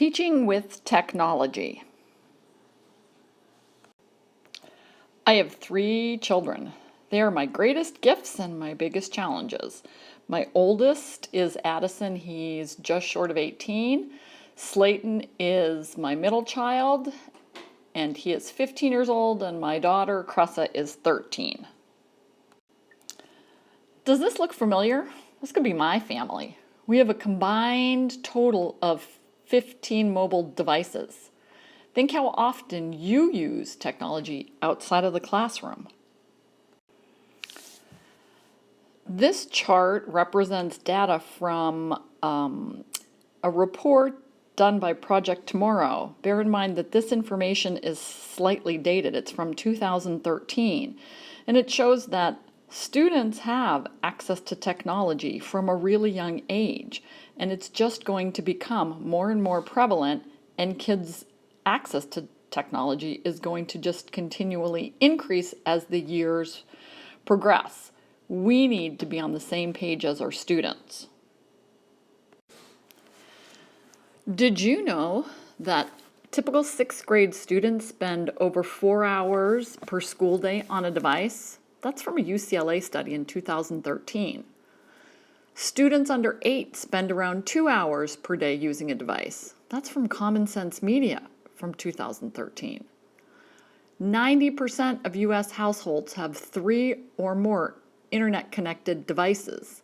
Teaching with technology. I have 3 children. They are my greatest gifts and my biggest challenges. My oldest is Addison. He's just short of 18. Slayton is my middle child, and he is 15 years old, and my daughter, Cressa, is 13. Does this look familiar? This could be my family. We have a combined total of 15 mobile devices. Think how often you use technology outside of the classroom. This chart represents data from a report done by Project Tomorrow. Bear in mind that this information is slightly dated. It's from 2013, and it shows that students have access to technology from a really young age, and it's just going to become more and more prevalent, and kids' access to technology is going to just continually increase as the years progress. We need to be on the same page as our students. Did you know that typical 6th grade students spend over 4 hours per school day on a device? That's from a UCLA study in 2013. Students under 8 spend around 2 hours per day using a device. That's from Common Sense Media from 2013. 90% of U.S. households have 3 or more internet-connected devices.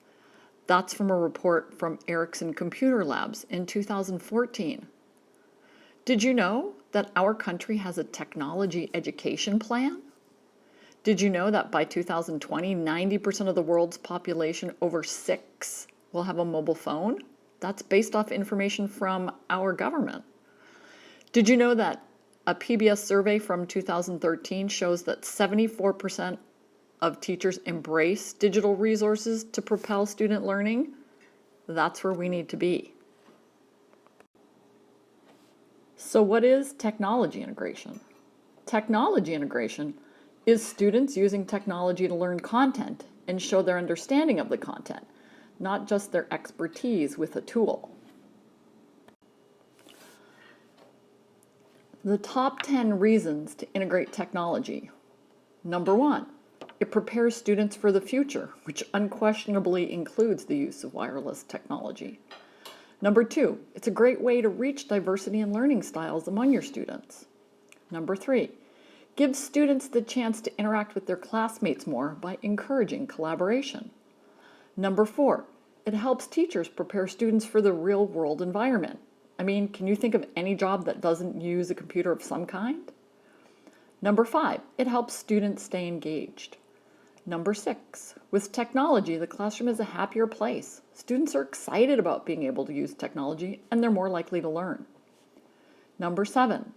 That's from a report from Ericsson Computer Labs in 2014. Did you know that our country has a technology education plan? Did you know that by 2020, 90% of the world's population over 6 will have a mobile phone? That's based off information from our government. Did you know that a PBS survey from 2013 shows that 74% of teachers embrace digital resources to propel student learning? That's where we need to be. So what is technology integration? Technology integration is students using technology to learn content and show their understanding of the content, not just their expertise with a tool. The top 10 reasons to integrate technology. Number 1, it prepares students for the future, which unquestionably includes the use of wireless technology. Number 2, it's a great way to reach diversity in learning styles among your students. Number 3, gives students the chance to interact with their classmates more by encouraging collaboration. Number 4, it helps teachers prepare students for the real-world environment. I mean, can you think of any job that doesn't use a computer of some kind? Number 5, it helps students stay engaged. Number 6, with technology, the classroom is a happier place. Students are excited about being able to use technology, and they're more likely to learn. Number 7,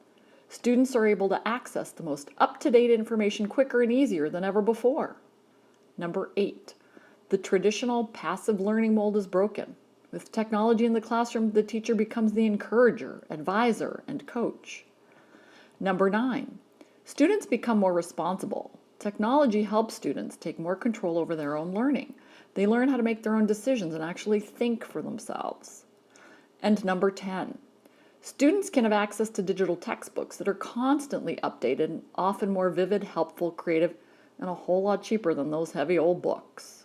students are able to access the most up-to-date information quicker and easier than ever before. Number 8, the traditional passive learning mold is broken. With technology in the classroom, the teacher becomes the encourager, advisor, and coach. Number 9, students become more responsible. Technology helps students take more control over their own learning. They learn how to make their own decisions and actually think for themselves. And number 10, students can have access to digital textbooks that are constantly updated and often more vivid, helpful, creative, and a whole lot cheaper than those heavy old books.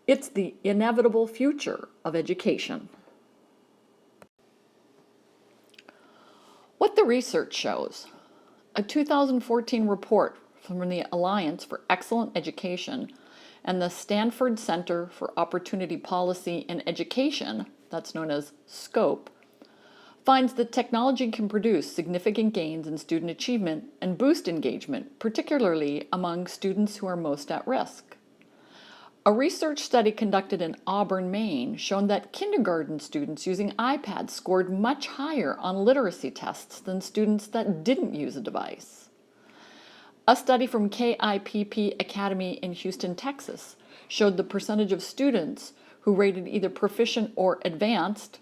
It's the inevitable future of education. What the research shows. A 2014 report from the Alliance for Excellent Education and the Stanford Center for Opportunity Policy and Education, that's known as SCOPE, finds that technology can produce significant gains in student achievement and boost engagement, particularly among students who are most at risk. A research study conducted in Auburn, Maine, showed that kindergarten students using iPads scored much higher on literacy tests than students that didn't use a device. A study from KIPP Academy in Houston, Texas, showed the percentage of students who rated either proficient or advanced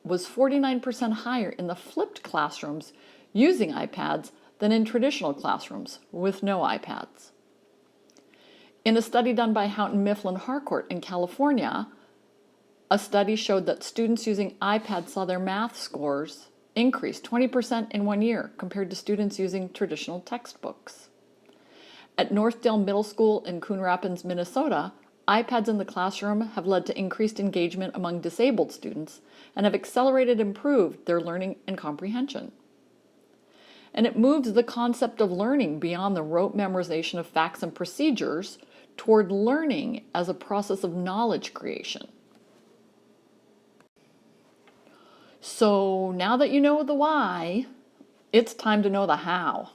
was 49% higher in the flipped classrooms using iPads than in traditional classrooms with no iPads. In a study done by Houghton Mifflin Harcourt in California, A study showed that students using iPads saw their math scores increase 20% in 1 year compared to students using traditional textbooks. At Northdale Middle School in Coon Rapids, Minnesota, iPads in the classroom have led to increased engagement among disabled students and have accelerated and improved their learning and comprehension. And it moves the concept of learning beyond the rote memorization of facts and procedures toward learning as a process of knowledge creation. So now that you know the why, it's time to know the how.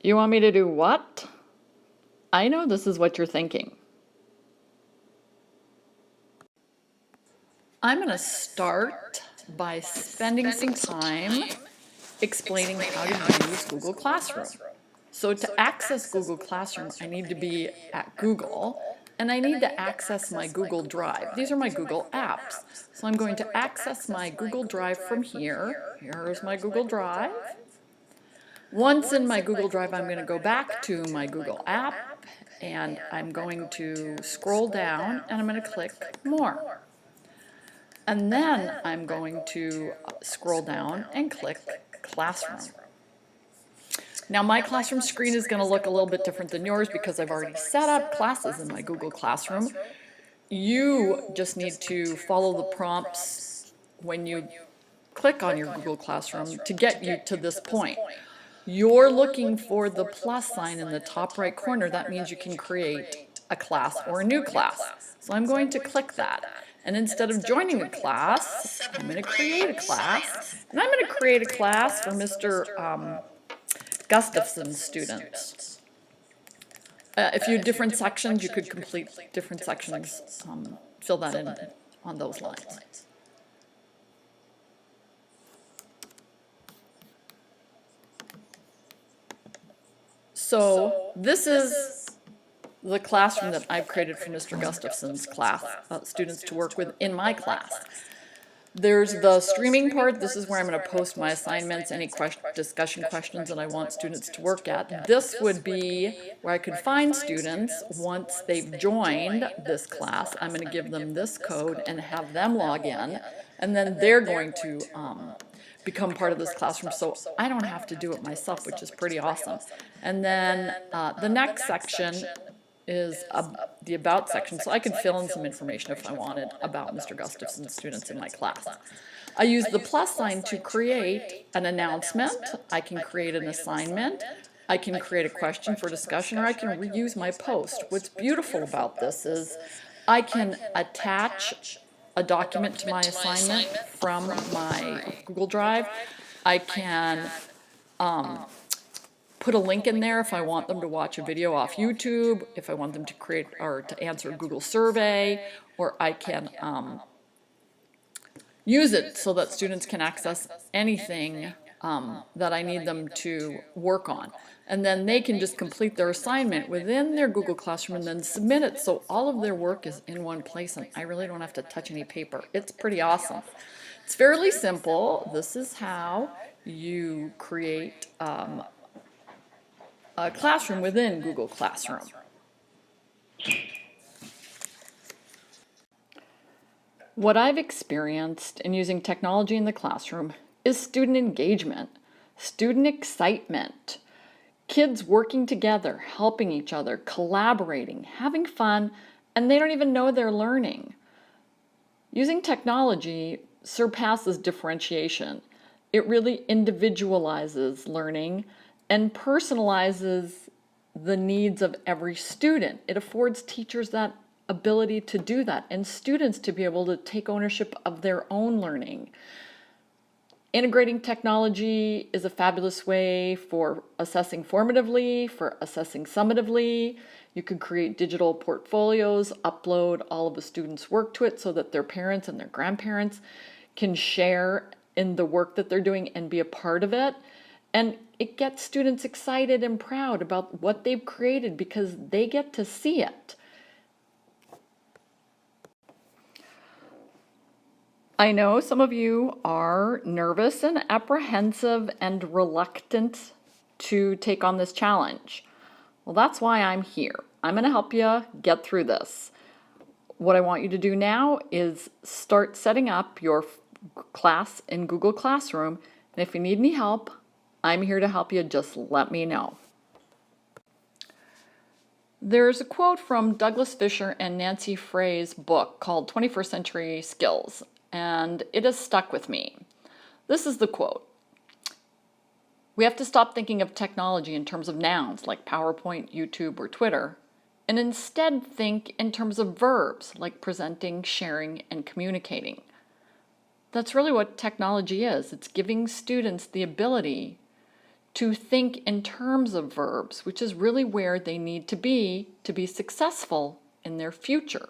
You want me to do what? I know this is what you're thinking. I'm going to start by spending some time explaining how to use Google Classroom. So to access Google Classroom, I need to be at Google, and I need to access my Google Drive. These are my Google apps. So I'm going to access my Google Drive from here. Here's my Google Drive. Once in my Google Drive, I'm going to go back to my Google app, and I'm going to scroll down, and I'm going to click More. And then I'm going to scroll down and click Classroom. Now my classroom screen is going to look a little bit different than yours because I've already set up classes in my Google Classroom. You just need to follow the prompts when you click on your Google Classroom to get you to this point. You're looking for the plus sign in the top right corner. That means you can create a class or a new class. So I'm going to click that. And instead of joining a class, I'm going to create a class. And I'm going to create a class for Mr. Gustafson's students. If you had different sections, you could complete different sections, fill that in on those lines. So this is the classroom that I've created for Mr. Gustafson's class, students to work with in my class. There's the streaming part. This is where I'm going to post my assignments, any discussion questions that I want students to work at. This would be where I could find students once they've joined this class. I'm going to give them this code and have them log in, and then they're going to become part of this classroom, so I don't have to do it myself, which is pretty awesome. And then the next section is the About section, so I could fill in some information if I wanted about Mr. Gustafson's students in my class. I use the plus sign to create an announcement. I can create an assignment. I can create a question for discussion, or I can reuse my post. What's beautiful about this is I can attach a document to my assignment from my Google Drive. I can put a link in there if I want them to watch a video off YouTube, if I want them to create or to answer a Google survey, or I can use it so that students can access anything that I need them to work on. And then they can just complete their assignment within their Google Classroom and then submit it, so all of their work is in one place and I really don't have to touch any paper. It's pretty awesome. It's fairly simple. This is how you create a classroom within Google Classroom. What I've experienced in using technology in the classroom is student engagement, student excitement, kids working together, helping each other, collaborating, having fun, and they don't even know they're learning. Using technology surpasses differentiation. It really individualizes learning and personalizes the needs of every student. It affords teachers that ability to do that and students to be able to take ownership of their own learning. Integrating technology is a fabulous way for assessing formatively, for assessing summatively. You could create digital portfolios, upload all of the students' work to it so that their parents and their grandparents can share in the work that they're doing and be a part of it. And it gets students excited and proud about what they've created because they get to see it. I know some of you are nervous and apprehensive and reluctant to take on this challenge. Well, that's why I'm here. I'm going to help you get through this. What I want you to do now is start setting up your class in Google Classroom. And if you need any help, I'm here to help you. Just let me know. There's a quote from Douglas Fisher and Nancy Frey's book called 21st Century Skills, and it has stuck with me. This is the quote. We have to stop thinking of technology in terms of nouns like PowerPoint, YouTube, or Twitter, and instead think in terms of verbs like presenting, sharing, and communicating. That's really what technology is. It's giving students the ability to think in terms of verbs, which is really where they need to be successful in their future.